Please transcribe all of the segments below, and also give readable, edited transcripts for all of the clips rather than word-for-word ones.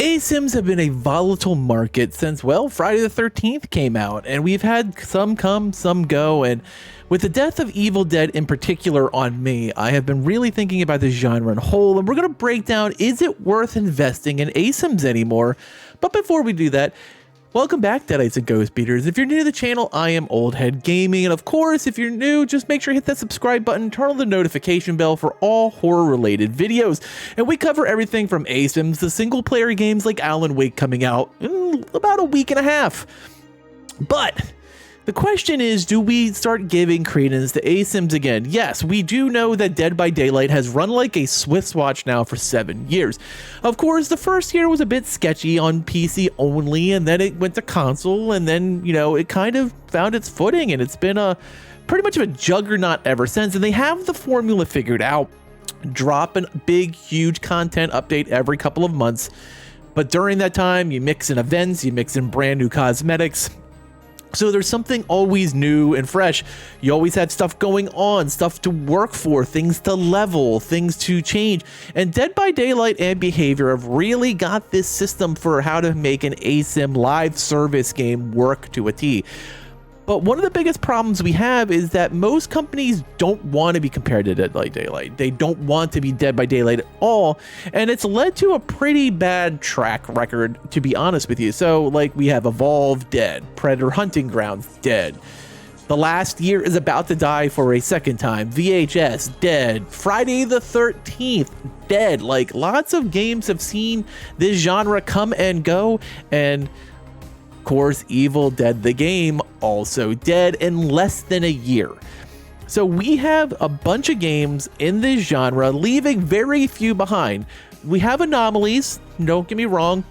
Asyms have been a volatile market since, well, Friday the 13th came out, and we've had some come, some go, and with the death of Evil Dead in particular on me, I have been really thinking about this genre in whole, and we're going to break down, is it worth investing in Asyms anymore? But before we do that, welcome back, Deadites and Ghost Beaters. If you're new to the channel, I am Old Head Gaming, and of course, if you're new, just make sure you hit that subscribe button, turn on the notification bell for all horror-related videos. And we cover everything from Asyms to single-player games like Alan Wake coming out in about a week and a half. But the question is, do we start giving credence to Asyms again? Yes, we do know that Dead by Daylight has run like a Swiss watch now for 7 years. Of course, the first year was a bit sketchy on PC only, and then it went to console, and then, you know, it kind of found its footing, and it's been a pretty much of a juggernaut ever since, and they have the formula figured out. Drop a big, huge content update every couple of months, but during that time, you mix in events, you mix in brand new cosmetics. So there's something always new and fresh. You always have stuff going on, stuff to work for, things to level, things to change. And Dead by Daylight and Behavior have really got this system for how to make an Asym live service game work to a T. But one of the biggest problems we have is that most companies don't want to be compared to Dead by Daylight. They don't want to be Dead by Daylight at all, and it's led to a pretty bad track record, to be honest with you. So, like, we have Evolve, dead. Predator Hunting Grounds, dead. The Last Year is About to Die for a second time. VHS, dead. Friday the 13th, dead. Like, lots of games have seen this genre come and go, and course, Evil Dead the game also dead in less than a year. So we have a bunch of games in this genre, leaving very few behind. We have anomalies, don't get me wrong.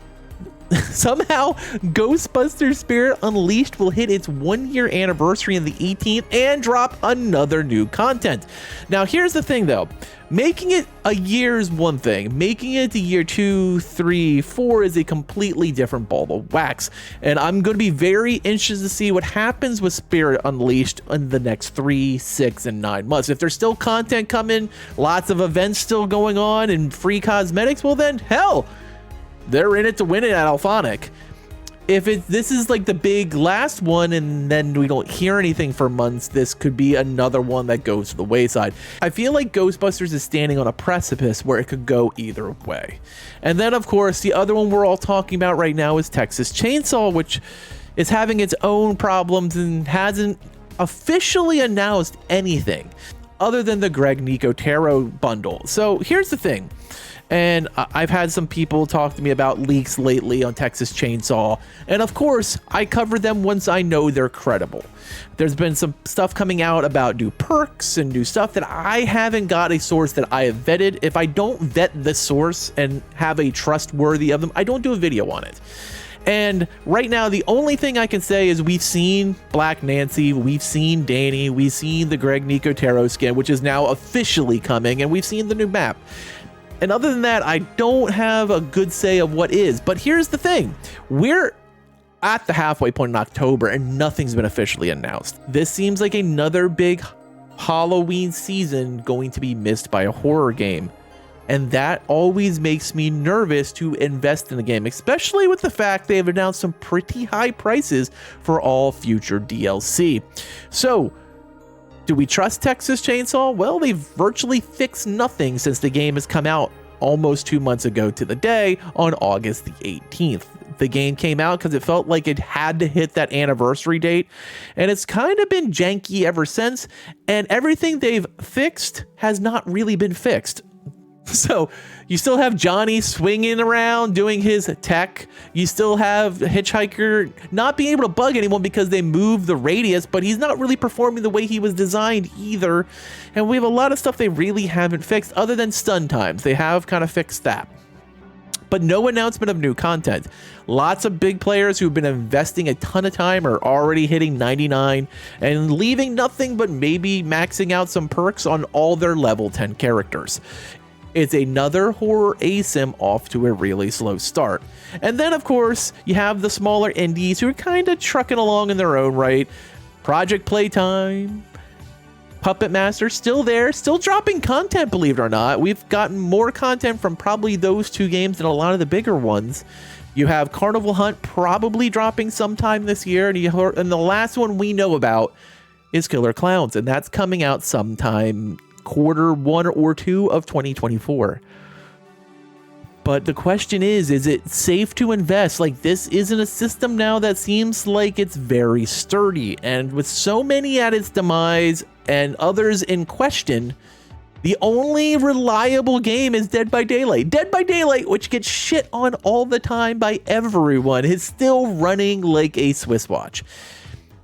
Somehow, Ghostbusters Spirit Unleashed will hit its 1-year anniversary on the 18th and drop another new content. Now, here's the thing though. Making it a year is one thing. Making it to year 2, 3, 4 is a completely different ball of wax. And I'm going to be very interested to see what happens with Spirit Unleashed in the next 3, 6, and 9 months. If there's still content coming, lots of events still going on, and free cosmetics, well then, hell, they're in it to win it at Alphonic. If this is like the big last one and then we don't hear anything for months, this could be another one that goes to the wayside. I feel like Ghostbusters is standing on a precipice where it could go either way. And then, of course, the other one we're all talking about right now is Texas Chainsaw, which is having its own problems and hasn't officially announced anything other than the Greg Nicotero bundle. So here's the thing. And I've had some people talk to me about leaks lately on Texas Chainsaw, and of course I cover them once I know they're credible. There's been some stuff coming out about new perks and new stuff that I haven't got a source that I have vetted. If I don't vet the source and have a trustworthy of them, I don't do a video on it. And right now, the only thing I can say is we've seen Black Nancy, we've seen Danny, we've seen the Greg Nicotero skin, which is now officially coming, and we've seen the new map. And other than that, I don't have a good say of what is. But here's the thing. We're at the halfway point in October and nothing's been officially announced. This seems like another big Halloween season going to be missed by a horror game. And that always makes me nervous to invest in the game, especially with the fact they have announced some pretty high prices for all future DLC. So, do we trust Texas Chainsaw? Well, they've virtually fixed nothing since the game has come out almost 2 months ago to the day on August the 18th. The game came out because it felt like it had to hit that anniversary date, and it's kind of been janky ever since, and everything they've fixed has not really been fixed. So you still have Johnny swinging around doing his tech. You still have Hitchhiker not being able to bug anyone because they moved the radius, but he's not really performing the way he was designed either. And we have a lot of stuff they really haven't fixed other than stun times. They have kind of fixed that. But no announcement of new content. Lots of big players who've been investing a ton of time are already hitting 99 and leaving nothing but maybe maxing out some perks on all their level 10 characters. It's another Horror Asym off to a really slow start. And then, of course, you have the smaller indies who are kind of trucking along in their own right. Project Playtime, Puppet Master still there, still dropping content, believe it or not. We've gotten more content from probably those two games than a lot of the bigger ones. You have Carnival Hunt probably dropping sometime this year, and the last one we know about is Killer Klowns, and that's coming out sometime Q1 or Q2 of 2024. But the question is it safe to invest? Like, this isn't a system now that seems like it's very sturdy, and with so many at its demise and others in question, the only reliable game is Dead by Daylight. Dead by Daylight, which gets shit on all the time by everyone, is still running like a Swiss watch.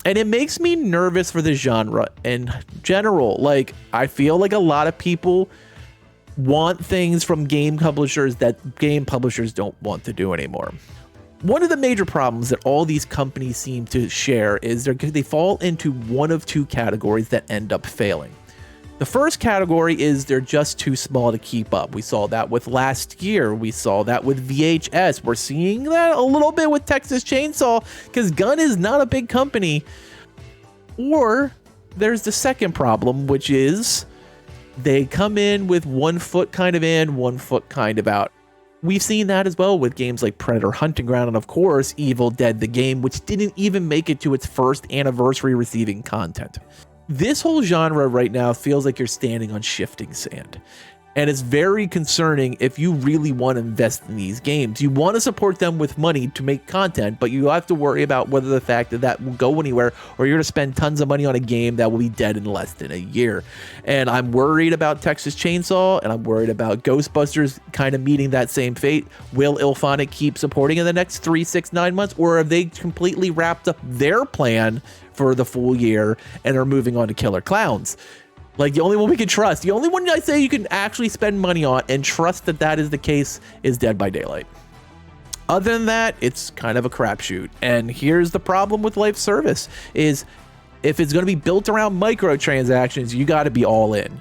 And it makes me nervous for the genre in general. Like, I feel like a lot of people want things from game publishers that game publishers don't want to do anymore. One of the major problems that all these companies seem to share is they fall into one of two categories that end up failing. The first category is they're just too small to keep up. We saw that with last year. We saw that with VHS. We're seeing that a little bit with Texas Chainsaw because Gun is not a big company. Or there's the second problem, which is they come in with 1 foot kind of in, 1 foot kind of out. We've seen that as well with games like Predator Hunting Ground and, of course, Evil Dead the game, which didn't even make it to its first anniversary receiving content. This whole genre right now feels like you're standing on shifting sand. And it's very concerning if you really want to invest in these games. You want to support them with money to make content, but you have to worry about whether the fact that that will go anywhere or you're going to spend tons of money on a game that will be dead in less than a year. And I'm worried about Texas Chainsaw, and I'm worried about Ghostbusters kind of meeting that same fate. Will IllFonic keep supporting in the next 3, 6, 9 months, or have they completely wrapped up their plan for the full year and are moving on to Killer Klowns? Like, the only one we can trust, the only one I say you can actually spend money on and trust that that is the case is Dead by Daylight. Other than that, it's kind of a crapshoot. And here's the problem with live service is if it's going to be built around microtransactions, you got to be all in.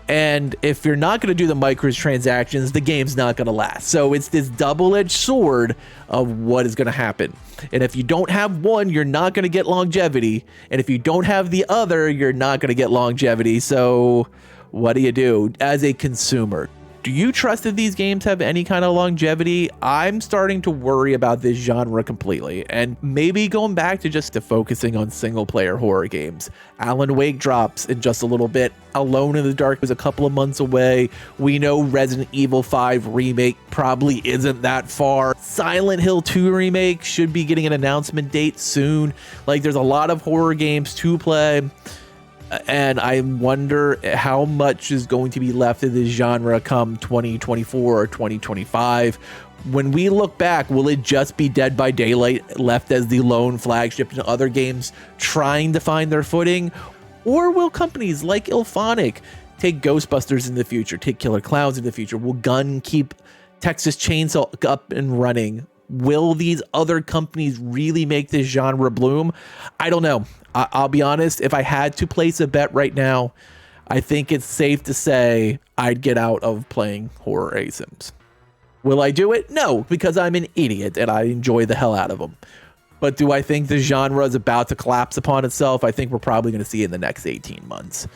And if you're not going to do the microtransactions, the game's not going to last. So it's this double-edged sword of what is going to happen. And if you don't have one, you're not going to get longevity. And if you don't have the other, you're not going to get longevity. So what do you do as a consumer? Do you trust that these games have any kind of longevity? I'm starting to worry about this genre completely, and maybe going back to just focusing on single-player horror games. Alan Wake drops in just a little bit. Alone in the Dark was a couple of months away. We know Resident Evil 5 Remake probably isn't that far. Silent Hill 2 Remake should be getting an announcement date soon. Like, there's a lot of horror games to play. And I wonder how much is going to be left of this genre come 2024 or 2025. When we look back, will it just be Dead by Daylight left as the lone flagship and other games trying to find their footing? Or will companies like IllFonic take Ghostbusters in the future, take Killer Klowns in the future? Will Gun keep Texas Chainsaw up and running? Will these other companies really make this genre bloom? I don't know. I'll be honest, if I had to place a bet right now, I think it's safe to say I'd get out of playing Horror Asyms. Will I do it? No, because I'm an idiot and I enjoy the hell out of them. But do I think the genre is about to collapse upon itself? I think we're probably going to see it in the next 18 months.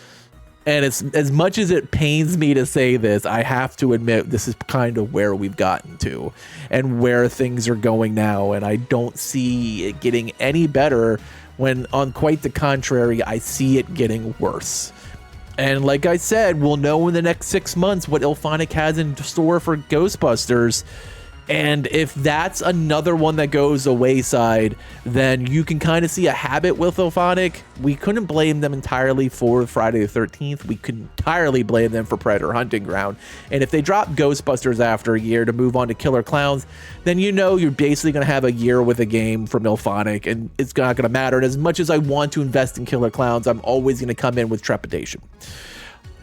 And it's, as much as it pains me to say this, I have to admit this is kind of where we've gotten to and where things are going now. And I don't see it getting any better when, on quite the contrary, I see it getting worse. And like I said, we'll know in the next 6 months what IllFonic has in store for Ghostbusters. And if that's another one that goes a wayside, then you can kind of see a habit with IllFonic. We couldn't blame them entirely for Friday the 13th. We could entirely blame them for Predator Hunting Ground. And if they drop Ghostbusters after a year to move on to Killer Klowns, then you know you're basically going to have a year with a game from IllFonic, and it's not going to matter. And as much as I want to invest in Killer Klowns, I'm always going to come in with trepidation.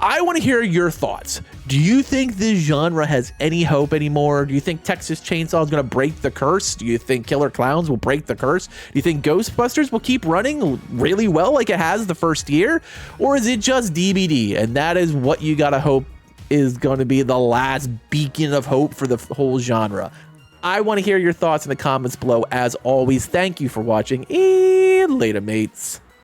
I want to hear your thoughts. Do you think this genre has any hope anymore? Do you think Texas Chainsaw is going to break the curse? Do you think Killer Klowns will break the curse? Do you think Ghostbusters will keep running really well like it has the first year? Or is it just DBD? And that is what you got to hope is going to be the last beacon of hope for the whole genre. I want to hear your thoughts in the comments below. As always, thank you for watching, and later, mates.